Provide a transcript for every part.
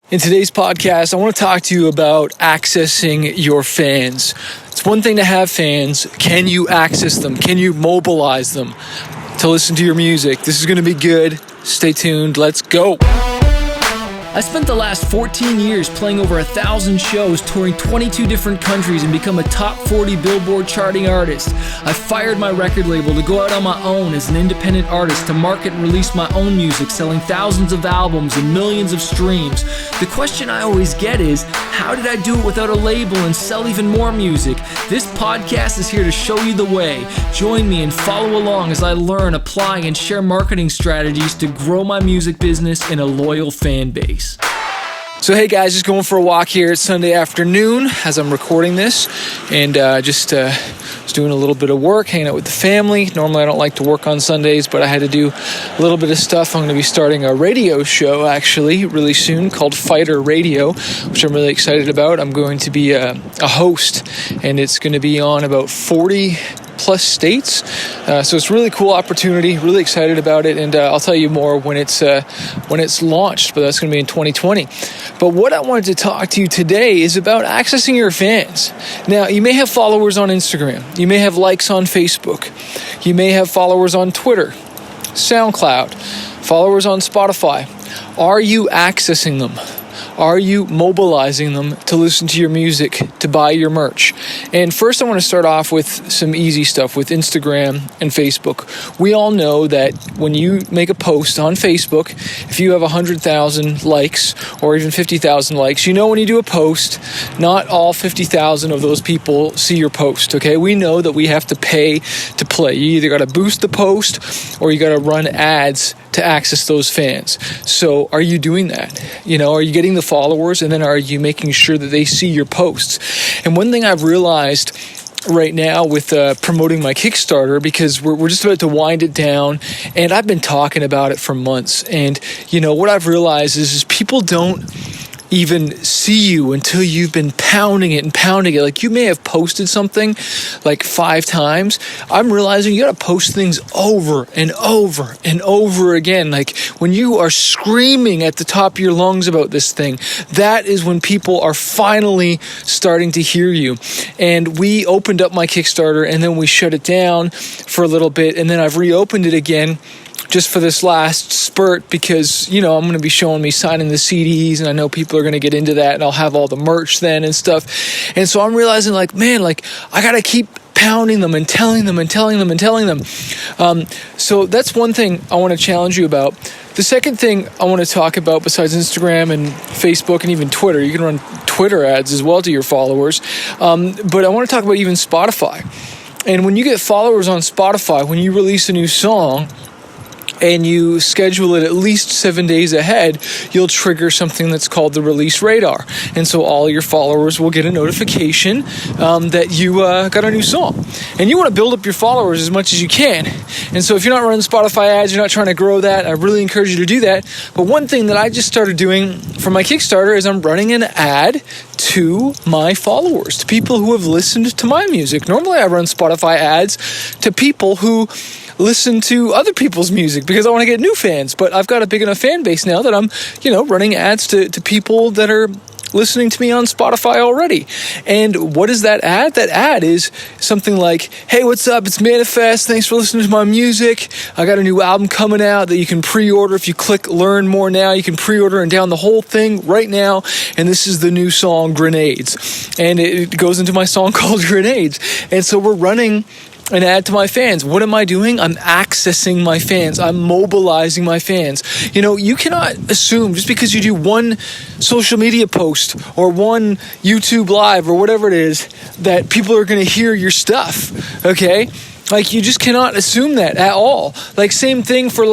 In today's podcast, I want to talk to you about accessing your fans. It's one thing to have fans. Can you access them? Can you mobilize them to listen to your music? This is going to be good. Stay tuned. Let's go. I spent the last 14 years playing over 1,000 shows, touring 22 different countries, and become a top 40 Billboard charting artist. I fired my record label to go out on my own as an independent artist to market and release my own music, selling thousands of albums and millions of streams. The question I always get is, how did I do it without a label and sell even more music? This podcast is here to show you the way. Join me and follow along as I learn, apply, and share marketing strategies to grow my music business and a loyal fan base. So hey guys, just going for a walk here. It's Sunday afternoon as I'm recording this, and just doing a little bit of work, hanging out with the family. Normally I don't like to work on Sundays, but I had to do a little bit of stuff. I'm going to be starting a radio show actually really soon called Fighter Radio, which I'm really excited about. I'm going to be a host, and it's going to be on about 40 plus states, so it's a really cool opportunity. Really excited about it, and I'll tell you more when it's launched, but that's going to be in 2020. But what I wanted to talk to you today is about accessing your fans. Now, you may have followers on Instagram, you may have likes on Facebook, you may have followers on Twitter, SoundCloud, followers on Spotify. Are you accessing them? Are you mobilizing them to listen to your music, to buy your merch? And first I want to start off with some easy stuff with Instagram and Facebook. We all know that when you make a post on Facebook, if you have 100,000 likes or even 50,000 likes, you know when you do a post, not all 50,000 of those people see your post, okay? We know that we have to pay to play. You either got to boost the post or you got to run ads to access those fans. So are you doing that? Are you getting the followers, and then are you making sure that they see your posts? And one thing I've realized right now with promoting my Kickstarter, because we're just about to wind it down, and I've been talking about it for months, and what I've realized is people don't even see you until you've been pounding it. Like, you may have posted something like 5 times. I'm realizing you got to post things over and over and over again. Like, when you are screaming at the top of your lungs about this thing, that is when people are finally starting to hear you. And we opened up my Kickstarter, and then we shut it down for a little bit, and then I've reopened it again just for this last spurt, because, I'm going to be showing me signing the CDs, and I know people are going to get into that, and I'll have all the merch then and stuff. And so I'm realizing, I got to keep pounding them and telling them. So that's one thing I want to challenge you about. The second thing I want to talk about, besides Instagram and Facebook and even Twitter, you can run Twitter ads as well to your followers. But I want to talk about even Spotify. And when you get followers on Spotify, when you release a new song, and you schedule it at least 7 days ahead, you'll trigger something that's called the release radar. And so all your followers will get a notification that you got a new song. And you want to build up your followers as much as you can. And so if you're not running Spotify ads, you're not trying to grow that, I really encourage you to do that. But one thing that I just started doing for my Kickstarter is I'm running an ad to my followers, to people who have listened to my music. Normally I run Spotify ads to people who listen to other people's music because I want to get new fans, but I've got a big enough fan base now that I'm, running ads to people that are listening to me on Spotify already. And what is that ad? That ad is something like, hey, what's up? It's Manifest. Thanks for listening to my music. I got a new album coming out that you can pre-order. If you click learn more now, you can pre-order and down the whole thing right now. And this is the new song Grenades. And it goes into my song called Grenades. And so we're running an ad to my fans. What am I doing? I'm accessing my fans. I'm mobilizing my fans. You cannot assume just because you do one social media post or one YouTube live or whatever it is that people are going to hear your stuff, okay? You just cannot assume that at all. Same thing for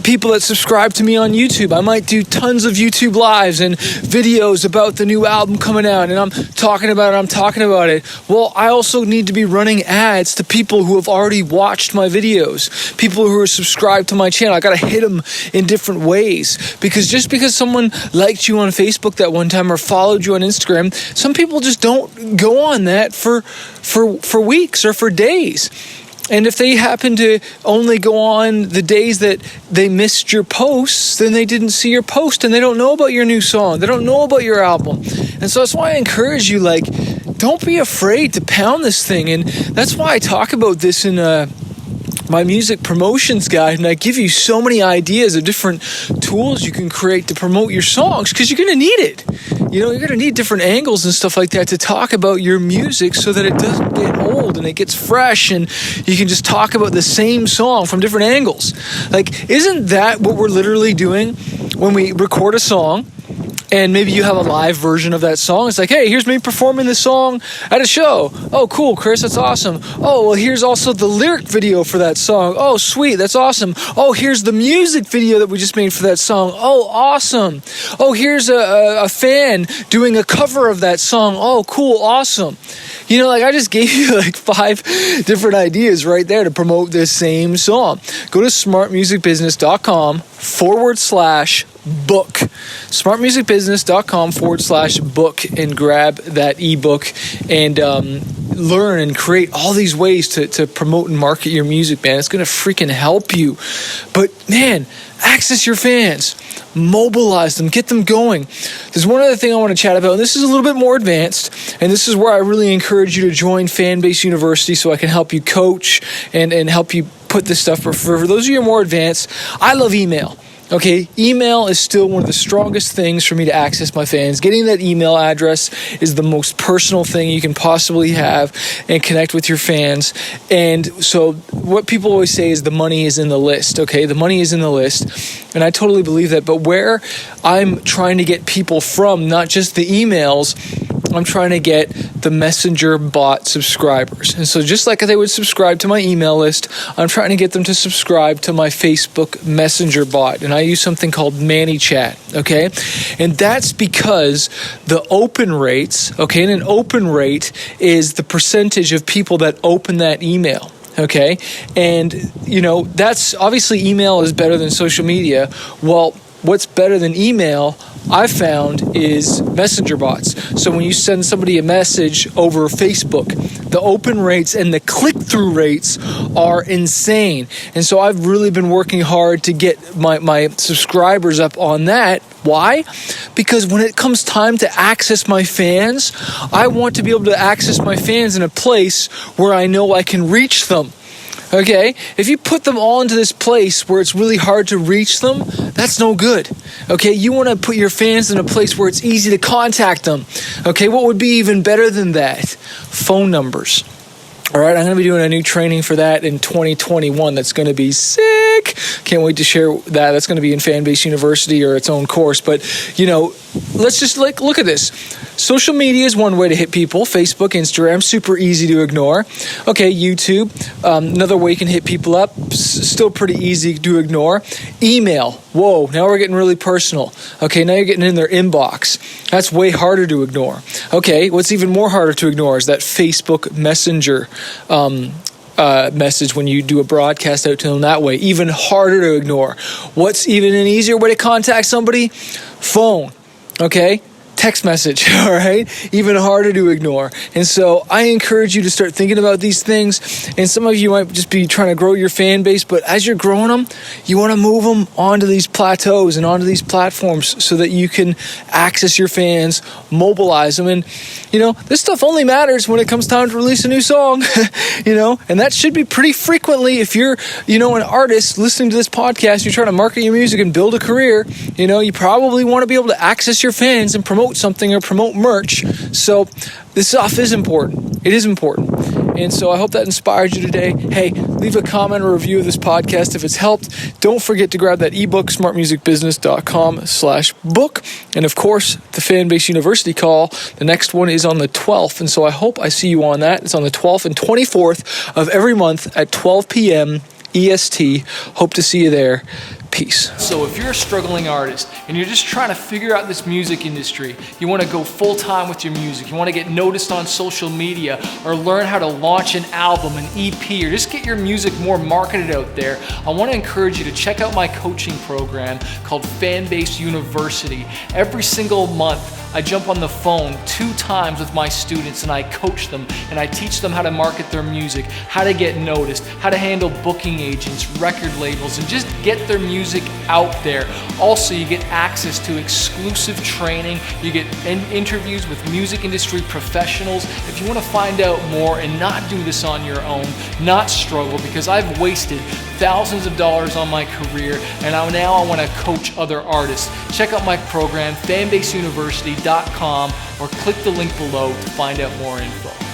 people that subscribe to me on YouTube. I might do tons of YouTube lives and videos about the new album coming out, and I'm talking about it. Well, I also need to be running ads to people who have already watched my videos, people who are subscribed to my channel. I got to hit them in different ways, because just because someone liked you on Facebook that one time or followed you on Instagram, some people just don't go on that for weeks or for days. And if they happen to only go on the days that they missed your posts, then they didn't see your post and they don't know about your new song. They don't know about your album. And so that's why I encourage you, like, don't be afraid to pound this thing. And that's why I talk about this in my music promotions guide, and I give you so many ideas of different tools you can create to promote your songs, because you're going to need it. You know, you're going to need different angles and stuff like that to talk about your music so that it doesn't get old and it gets fresh and you can just talk about the same song from different angles. Like, isn't that what we're literally doing when we record a song? And maybe you have a live version of that song. It's like, hey, here's me performing this song at a show. Oh, cool, Chris, that's awesome. Oh, well, here's also the lyric video for that song. Oh, sweet, that's awesome. Oh, here's the music video that we just made for that song. Oh, awesome. Oh, here's a fan doing a cover of that song. Oh, cool, awesome. You know, like, I just gave you like 5 different ideas right there to promote this same song. Go to smartmusicbusiness.com/book. smartmusicbusiness.com/book and grab that ebook and learn and create all these ways to promote and market your music, man. It's going to freaking help you. But man, access your fans, mobilize them, get them going. There's one other thing I want to chat about, and this is a little bit more advanced, and this is where I really encourage you to join Fanbase University so I can help you coach and help you put this stuff. For those of you who are more advanced, I love email. Okay, email is still one of the strongest things for me to access my fans. Getting that email address is the most personal thing you can possibly have and connect with your fans. And so what people always say is the money is in the list, okay? The money is in the list, and I totally believe that. But where I'm trying to get people from, not just the emails, I'm trying to get the Messenger bot subscribers. And so just like they would subscribe to my email list, I'm trying to get them to subscribe to my Facebook Messenger bot. And I use something called ManyChat, okay? And that's because the open rates, okay, and an open rate is the percentage of people that open that email. Okay, and you know, that's obviously email is better than social media. Well, what's better than email, I've found, is messenger bots. So when you send somebody a message over Facebook, the open rates and the click-through rates are insane. And so I've really been working hard to get my subscribers up on that. Why? Because when it comes time to access my fans, I want to be able to access my fans in a place where I know I can reach them. Okay, if you put them all into this place where it's really hard to reach them, that's no good. Okay, you want to put your fans in a place where it's easy to contact them. Okay, what would be even better than that? Phone numbers. All right, I'm going to be doing a new training for that in 2021. That's going to be sick. Can't wait to share that. That's going to be in Fanbase University or its own course. But, you know, let's just look at this. Social media is one way to hit people. Facebook, Instagram, super easy to ignore. Okay, YouTube, another way you can hit people up, still pretty easy to ignore. Email, whoa, now we're getting really personal. Okay, now you're getting in their inbox. That's way harder to ignore. Okay, what's even more harder to ignore is that Facebook Messenger message when you do a broadcast out to them that way. Even harder to ignore. What's even an easier way to contact somebody? Phone, okay? Text message, all right? Even harder to ignore. And so I encourage you to start thinking about these things. And some of you might just be trying to grow your fan base, but as you're growing them, you want to move them onto these plateaus and onto these platforms so that you can access your fans, mobilize them. And, you know, this stuff only matters when it comes time to release a new song, you know, and that should be pretty frequently. If you're, you know, an artist listening to this podcast, you're trying to market your music and build a career, you know, you probably want to be able to access your fans and promote something or promote merch. So this stuff is important. It is important. And so I hope that inspired you today. Hey, leave a comment or review of this podcast if it's helped. Don't forget to grab that ebook, smartmusicbusiness.com/book. And of course, the Fanbase University call. The next one is on the 12th. And so I hope I see you on that. It's on the 12th and 24th of every month at 12 p.m. EST. Hope to see you there. Peace. So if you're a struggling artist and you're just trying to figure out this music industry, you want to go full time with your music, you want to get noticed on social media, or learn how to launch an album, an EP, or just get your music more marketed out there, I want to encourage you to check out my coaching program called Fanbase University. Every single month, I jump on the phone 2 times with my students and I coach them and I teach them how to market their music, how to get noticed, how to handle booking agents, record labels, and just get their music out there. Also, you get access to exclusive training, you get interviews with music industry professionals. If you want to find out more and not do this on your own, not struggle, because I've wasted thousands of dollars on my career and now I want to coach other artists. Check out my program, fanbaseuniversity.com, or click the link below to find out more info.